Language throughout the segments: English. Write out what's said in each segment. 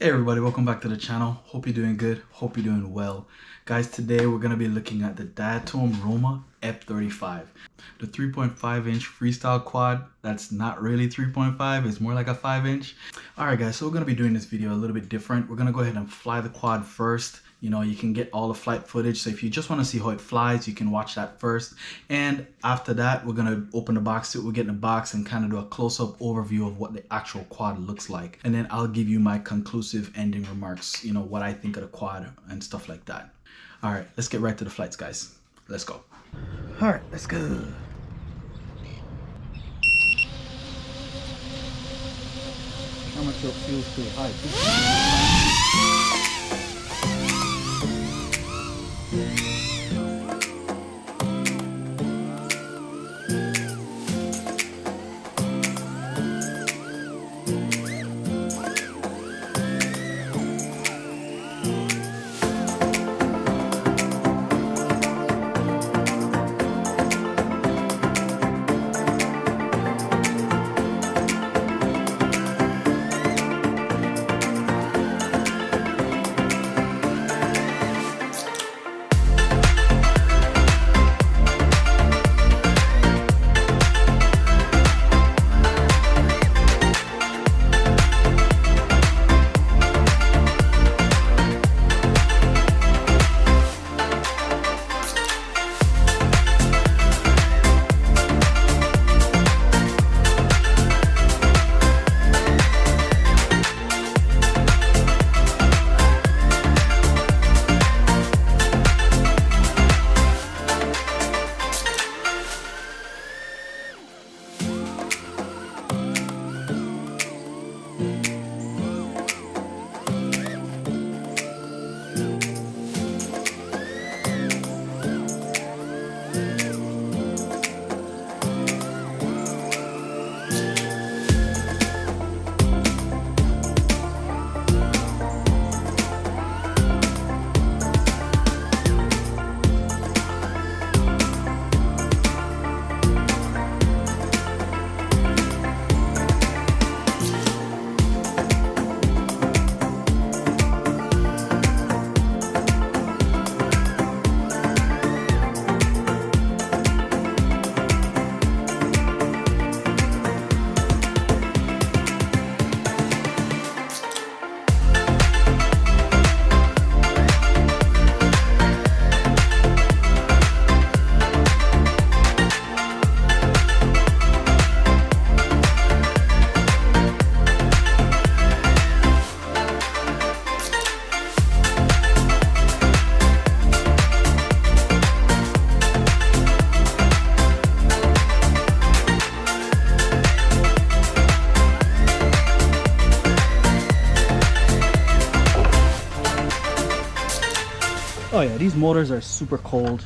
Hey everybody, welcome back to the channel. Hope you're doing good. Hope you're doing well. Guys, today we're going to be looking at the Diatone Roma F35. The 3.5-inch freestyle quad that's not really 3.5, it's more like a 5-inch. Alright guys, so we're going to be doing this video a little bit different. We're going to go ahead and fly the quad first. You know, you can get all the flight footage, so if you just want to see how it flies, you can watch that first. And after that, we're going to open the box, we'll get in the box and kind of do a close-up overview of what the actual quad looks like. And then I'll give you my conclusive ending remarks, you know, what I think of the quad and stuff like that. All right, let's get right to the flights, guys. Let's go. All right, let's go. How much your fuel's pretty high? Oh yeah, these motors are super cold.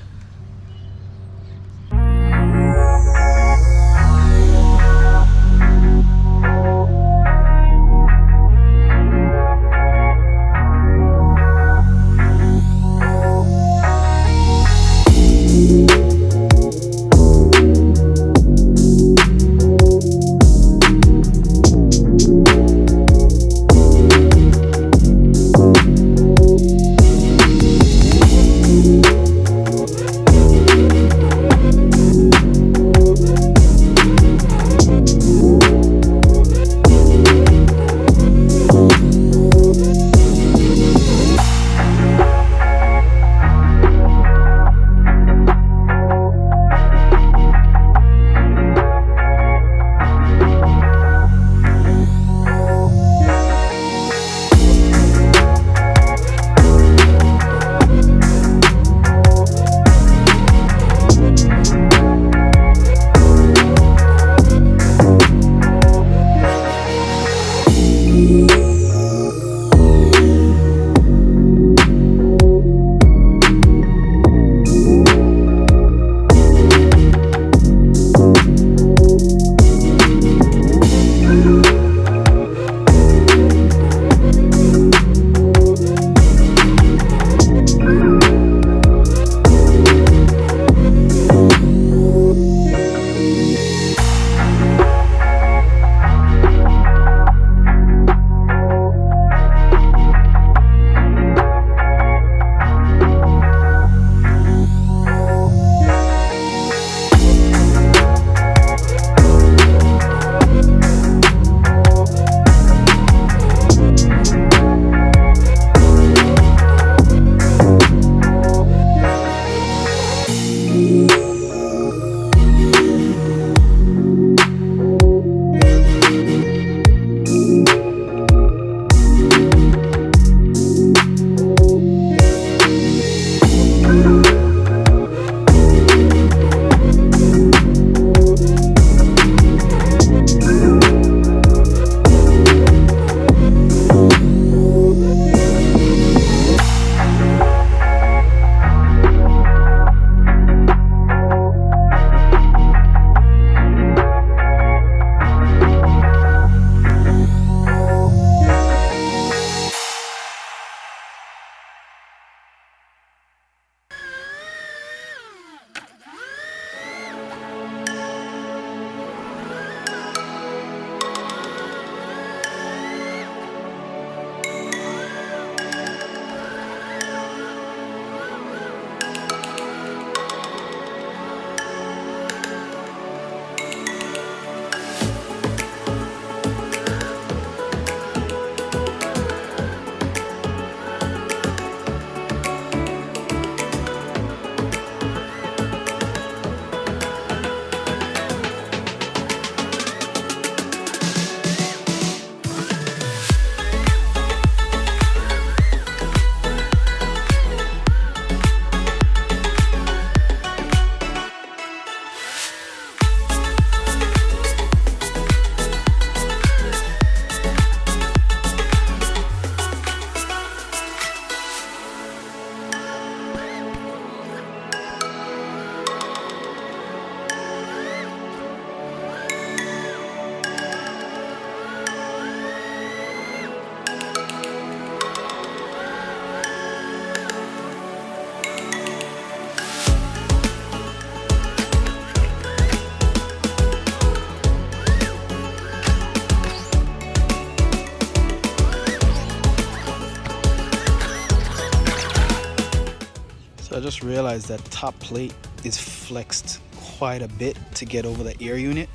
So I just realized that top plate is flexed quite a bit to get over the air unit.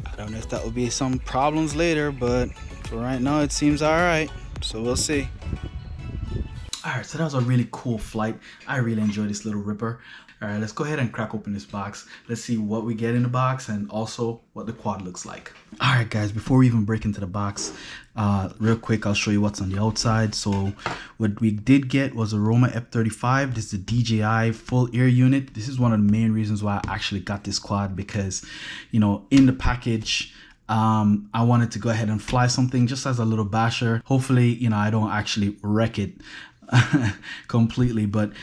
I don't know if that will be some problems later, but for right now it seems alright. So we'll see. Alright, so that was a really cool flight. I really enjoyed this little ripper. Alright, let's go ahead and crack open this box. Let's see what we get in the box and also what the quad looks like. Alright guys, before we even break into the box, real quick, I'll show you what's on the outside. So what we did get was a Roma F35. This is the DJI full air unit. This is one of the main reasons why I actually got this quad, because, you know, in the package, I wanted to go ahead and fly something just as a little basher. Hopefully, you know, I don't actually wreck it completely, but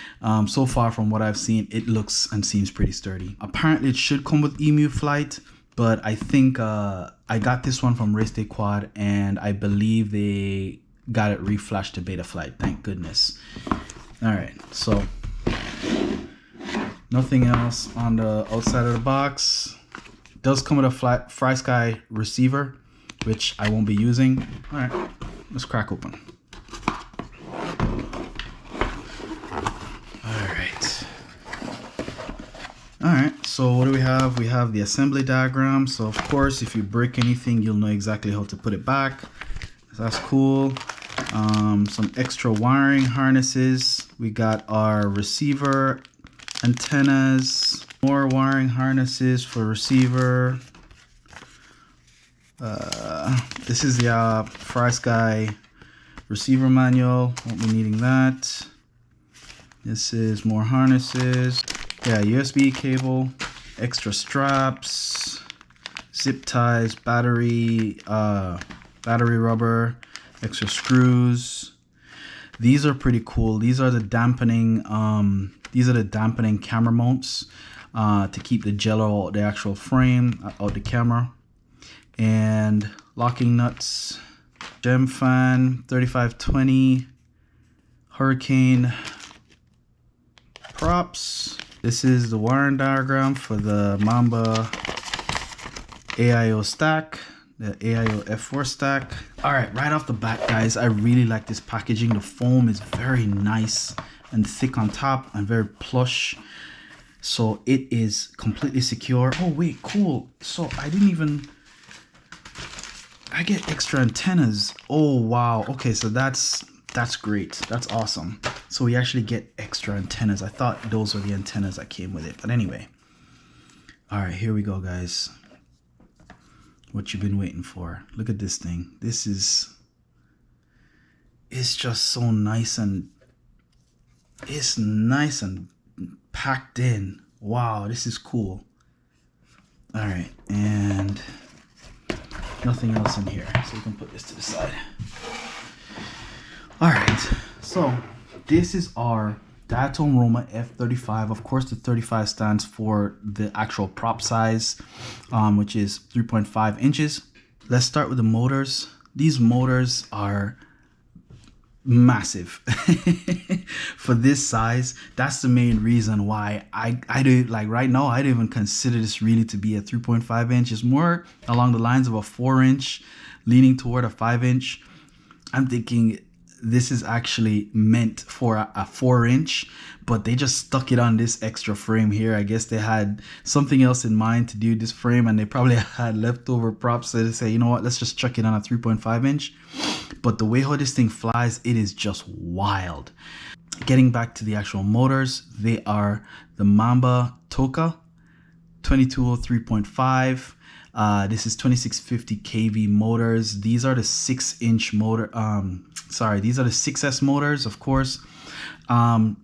so far from what I've seen, it looks and seems pretty sturdy. Apparently it should come with EMU flight, but I think I got this one from Race Day Quad, and I believe they got it reflashed to beta flight, thank goodness. All right, so nothing else on the outside of the box. It does come with a FlySky receiver, which I won't be using. All right, let's crack open. Alright, so what do we have? We have the assembly diagram. So of course, if you break anything, you'll know exactly how to put it back. So that's cool. Some extra wiring harnesses. We got our receiver antennas, more wiring harnesses for receiver. This is the FlySky receiver manual. Won't be needing that. This is more harnesses. Yeah, USB cable, extra straps, zip ties, battery rubber, extra screws. These are pretty cool. These are the dampening camera mounts to keep the jello, the actual frame out the camera. And locking nuts, gem fan, 3520, Hurricane props. This is the wiring diagram for the Mamba AIO stack, the AIO F4 stack. All right, right off the bat, guys, I really like this packaging. The foam is very nice and thick on top and very plush. So it is completely secure. Oh wait, cool. So I get extra antennas. Oh wow. Okay, so that's great. That's awesome. So we actually get extra antennas. I thought those were the antennas that came with it. But anyway. All right, here we go, guys. What you've been waiting for. Look at this thing. It's just so nice, and it's nice and packed in. Wow, this is cool. All right, and nothing else in here. So we can put this to the side. All right, so this is our Diatone Roma F35. Of course, the 35 stands for the actual prop size, which is 3.5 inches. Let's start with the motors. These motors are massive for this size. That's the main reason why I do, like right now, I don't even consider this really to be a 3.5 inch. It's more along the lines of a 4-inch, leaning toward a 5-inch. I'm thinking this is actually meant for a 4-inch, but they just stuck it on this extra frame here. I guess they had something else in mind to do this frame, and they probably had leftover props, so they say, you know what, let's just chuck it on a 3.5 inch. But the way how this thing flies, it is just wild. Getting back to the actual motors, they are the Mamba Toka 2203.5. This is 2650 kV motors. These are the 6-inch motor. These are the 6S motors, of course. I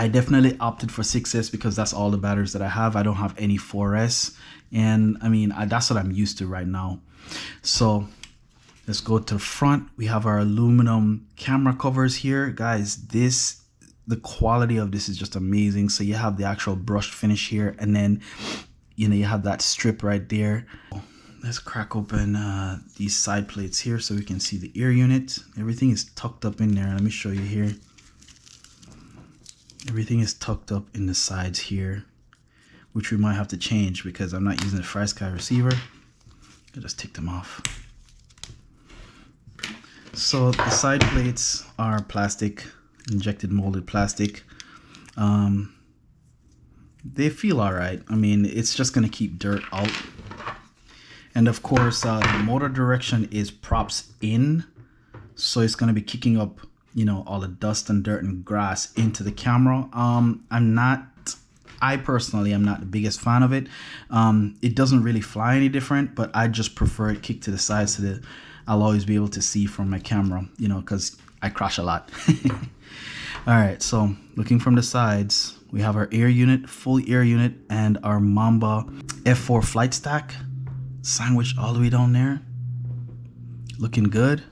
definitely opted for 6S because that's all the batteries that I have. I don't have any 4S, and I mean that's what I'm used to right now. So let's go to the front. We have our aluminum camera covers here, guys. The quality of this is just amazing. So you have the actual brushed finish here, and then you have that strip right there. Let's crack open these side plates here so we can see the ear unit. Everything is tucked up in there. Let me show you here. Everything is tucked up in the sides here, which we might have to change because I'm not using the FlySky receiver. I'll just take them off. So the side plates are plastic, injected molded plastic. They feel all right. I mean, it's just going to keep dirt out. And of course, the motor direction is props in. So it's going to be kicking up, you know, all the dust and dirt and grass into the camera. I personally am not the biggest fan of it. It doesn't really fly any different, but I just prefer it kicked to the side so that I'll always be able to see from my camera, you know, because I crash a lot. All right, so looking from the sides, we have our air unit, full air unit, and our Mamba F4 flight stack sandwiched all the way down there. Looking good.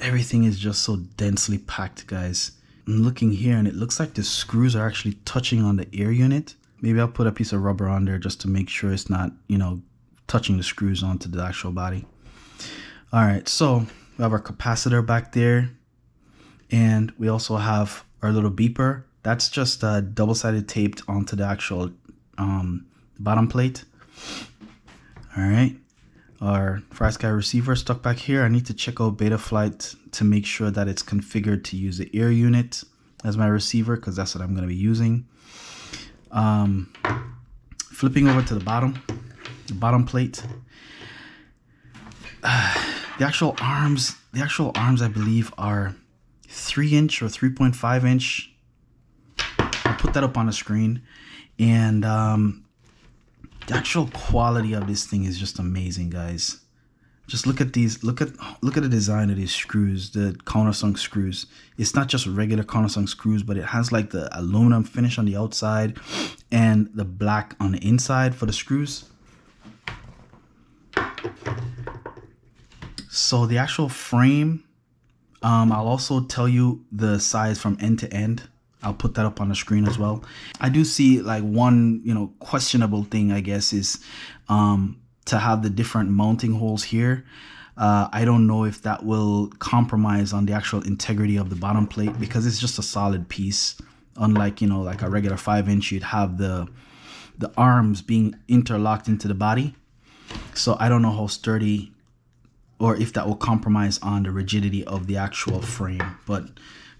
Everything is just so densely packed, guys. I'm looking here and it looks like the screws are actually touching on the air unit. Maybe I'll put a piece of rubber on there just to make sure it's not, you know, touching the screws onto the actual body. All right, so we have our capacitor back there, and we also have our little beeper. That's just double-sided taped onto the actual bottom plate. All right, our FrSky receiver stuck back here. I need to check out Betaflight to make sure that it's configured to use the air unit as my receiver, because that's what I'm going to be using. Flipping over to the bottom plate. The actual arms I believe are 3-inch or 3.5-inch. I'll put that up on the screen. And the actual quality of this thing is just amazing, guys. Just look at these. Look at the design of these screws, the countersunk screws. It's not just regular countersunk screws, but it has like the aluminum finish on the outside and the black on the inside for the screws. So the actual frame, I'll also tell you the size from end to end. I'll put that up on the screen as well. I do see like one, you know, questionable thing, I guess, is to have the different mounting holes here. I don't know if that will compromise on the actual integrity of the bottom plate, because it's just a solid piece. Unlike, you know, like a regular 5-inch, you'd have the arms being interlocked into the body. So I don't know how sturdy, or if that will compromise on the rigidity of the actual frame, but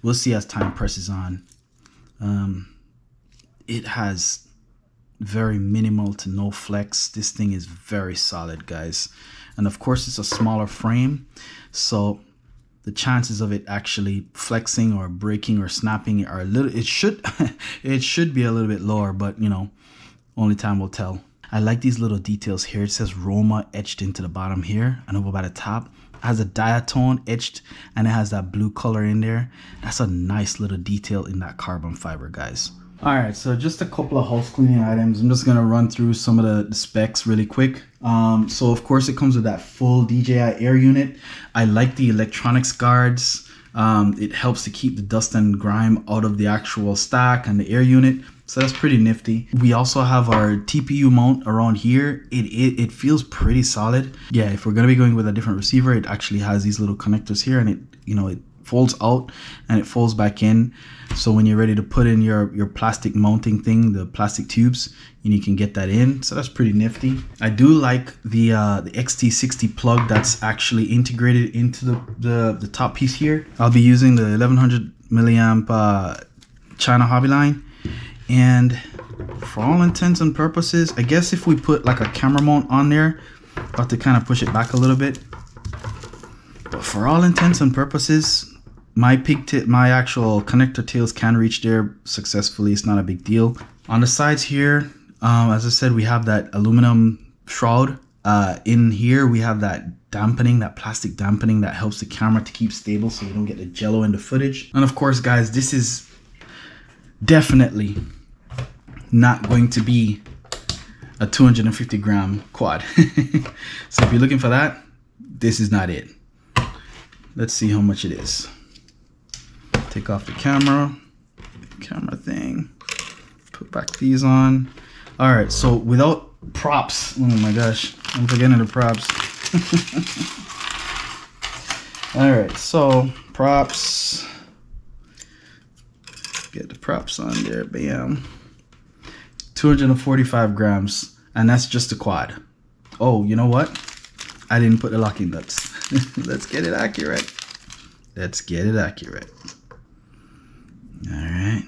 we'll see as time presses on. It has very minimal to no flex. This thing is very solid, guys. And of course, it's a smaller frame, so the chances of it actually flexing or breaking or snapping are a little, it should be a little bit lower, but you know, only time will tell. I like these little details here. It says Roma etched into the bottom here, and over by the top it has a Diatone etched, and it has that blue color in there. That's a nice little detail in that carbon fiber, guys. All right, so just a couple of house cleaning items. I'm just gonna run through some of the specs really quick. So of course it comes with that full DJI air unit. I like the electronics guards. It helps to keep the dust and grime out of the actual stack and the air unit. So that's pretty nifty. We also have our TPU mount around here. It feels pretty solid. Yeah, if we're gonna be going with a different receiver, it actually has these little connectors here, and it folds out and it folds back in. So when you're ready to put in your plastic mounting thing, the plastic tubes, you can get that in. So that's pretty nifty. I do like the XT60 plug that's actually integrated into the top piece here. I'll be using the 1100 milliamp China hobby line. And for all intents and purposes, I guess if we put like a camera mount on there, I'll have to kind of push it back a little bit. But for all intents and purposes, my actual connector tails can reach there successfully. It's not a big deal. On the sides here, as I said, we have that aluminum shroud. In here, we have that dampening, that plastic dampening that helps the camera to keep stable so you don't get the jello in the footage. And of course, guys, this is definitely not going to be a 250 gram quad. So if you're looking for that, this is not it. Let's see how much it is. Take off the camera thing, put back these on. All right, so without props, oh my gosh, I'm forgetting the props. All right, so props, get the props on there, bam. 245 grams, and that's just a quad. Oh, you know what? I didn't put the locking nuts. Let's get it accurate. Let's get it accurate. All right.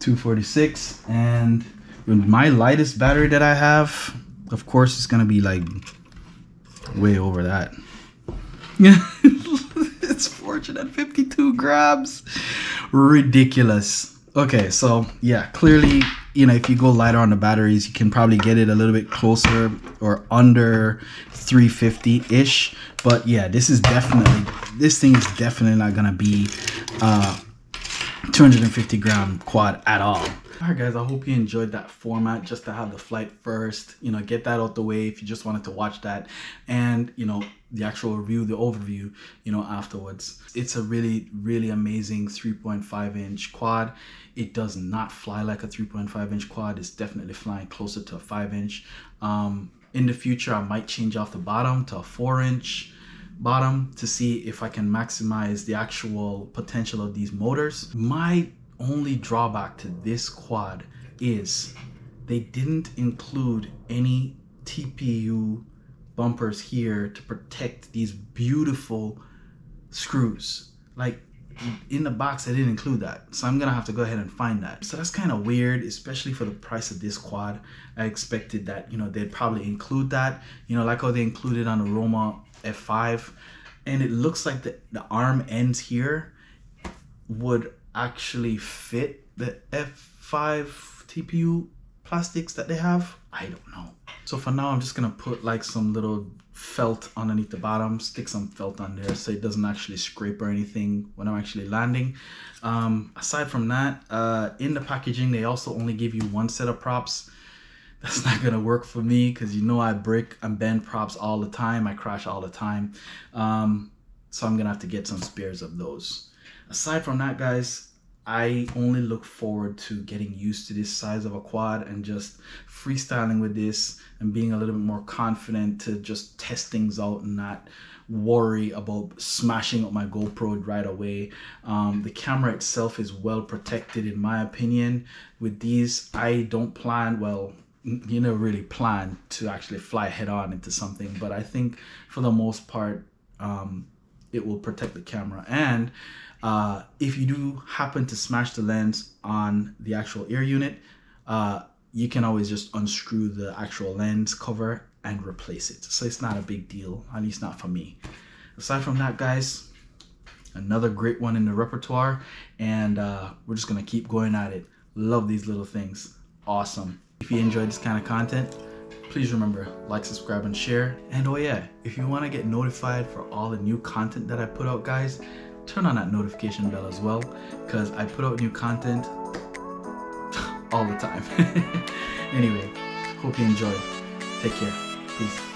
$246, and with my lightest battery that I have, of course it's gonna be like way over that. Yeah, it's 452 grams. Ridiculous. Okay, so yeah, clearly, you know, if you go lighter on the batteries, you can probably get it a little bit closer or under 350-ish. But yeah, this thing is definitely not gonna be 250 gram quad at all. All right, guys, I hope you enjoyed that format, just to have the flight first, you know, get that out the way if you just wanted to watch that, and, you know, the actual review, the overview, you know, afterwards. It's a really, really amazing 3.5 inch quad. It does not fly like a 3.5 inch quad. It's definitely flying closer to a 5 inch. In the future, I might change off the bottom to a 4 inch bottom to see if I can maximize the actual potential of these motors. My only drawback to this quad is they didn't include any TPU bumpers here to protect these beautiful screws. Like, in the box I didn't include that, so I'm gonna have to go ahead and find that. So that's kind of weird, especially for the price of this quad. I expected that, you know, they'd probably include that, you know, like how they included on the Roma F5. And it looks like the arm ends here would actually fit the F5 TPU plastics that they have. I don't know. So for now, I'm just gonna put like some little felt underneath the bottom, stick some felt on there so it doesn't actually scrape or anything when I'm actually landing. Aside from that, in the packaging, they also only give you one set of props. That's not gonna work for me because, you know, I break and bend props all the time. I crash all the time. So I'm gonna have to get some spares of those. Aside from that, guys, I only look forward to getting used to this size of a quad and just freestyling with this and being a little bit more confident to just test things out and not worry about smashing up my GoPro right away. The camera itself is well protected, in my opinion. With these, I don't plan, well, you never really plan to actually fly head on into something, but I think for the most part, it will protect the camera. And if you do happen to smash the lens on the actual air unit, you can always just unscrew the actual lens cover and replace it. So it's not a big deal, at least not for me. Aside from that, guys, another great one in the repertoire, and we're just gonna keep going at it. Love these little things. Awesome. If you enjoyed this kind of content, please remember, like, subscribe, and share. And oh yeah, if you want to get notified for all the new content that I put out, guys, turn on that notification bell as well, because I put out new content all the time. Anyway, hope you enjoy. Take care. Peace.